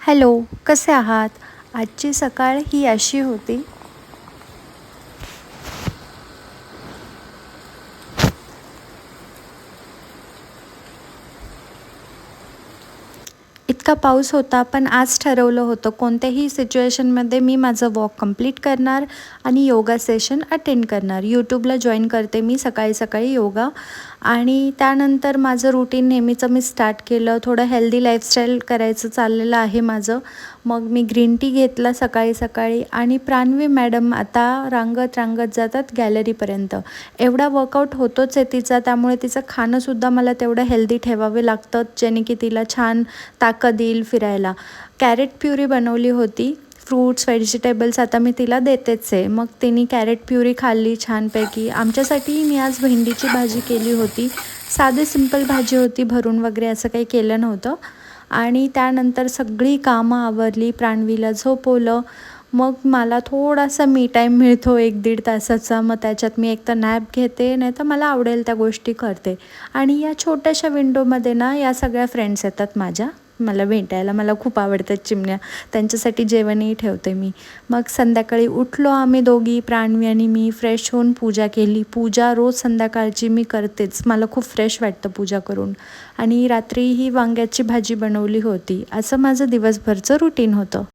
Hello, कसे आहात? आजची सकाळ ही अशी होती. इतका पाऊस होता, पण आज ठरवलं होतं कोणत्याही सिच्युएशनमध्ये मी माझं वॉक कंप्लीट करणार आणि योगा सेशन अटेंड करणार. यूट्यूबला जॉईन करते मी सकाळी सकाळी योगा आणि त्यानंतर माझं रुटीन नेहमीचं मी स्टार्ट केलं. थोडं हेल्दी लाईफस्टाईल करायचं चाललेलं आहे माझं. मग मी ग्रीन टी घेतला सकाळी सकाळी आणि प्रान्वी मॅडम आता रांगत रांगत जातात गॅलरीपर्यंत. एवढा वर्कआउट होतोच आहे तिचा, त्यामुळे तिचं खाणंसुद्धा मला तेवढं हेल्दी ठेवावे लागतं, जेणे की तिला छान ताकद येईल फिरायला. कॅरेट प्युरी बनवली होती. फ्रूट्स, व्हेजिटेबल्स आता मी तिला देतेच आहे. मग तिने कॅरेट प्युरी खाल्ली छानपैकी. आमच्यासाठी मी आज भेंडीची भाजी केली होती. साधी सिंपल भाजी होती, भरून वगैरे असं काही केलं नव्हतं. आणि त्यानंतर सगळी कामं आवरली, प्रान्वीला झोपवलं. मग मला थोडासा मी टाईम मिळतो 1-1.5 तासाचा. मग त्याच्यात मी एकतर नॅप घेते, नाहीतर मला आवडेल त्या गोष्टी करते. आणि या छोट्याशा विंडोमध्ये ना या सगळ्या फ्रेंड्स येतात माझ्या मला भेटायला. मला खूप आवडतात चिमण्या, त्यांच्यासाठी जेवणही ठेवते मी. मग संध्याकाळी उठलो आम्ही दोघी, प्रान्वी आणि मी. फ्रेश होऊन पूजा केली. पूजा रोज संध्याकाळची मी करतेच, मला खूप फ्रेश वाटतं पूजा करून. आणि रात्री ही वांग्याची भाजी बनवली होती. असं माझं दिवसभरचं रुटीन होतं.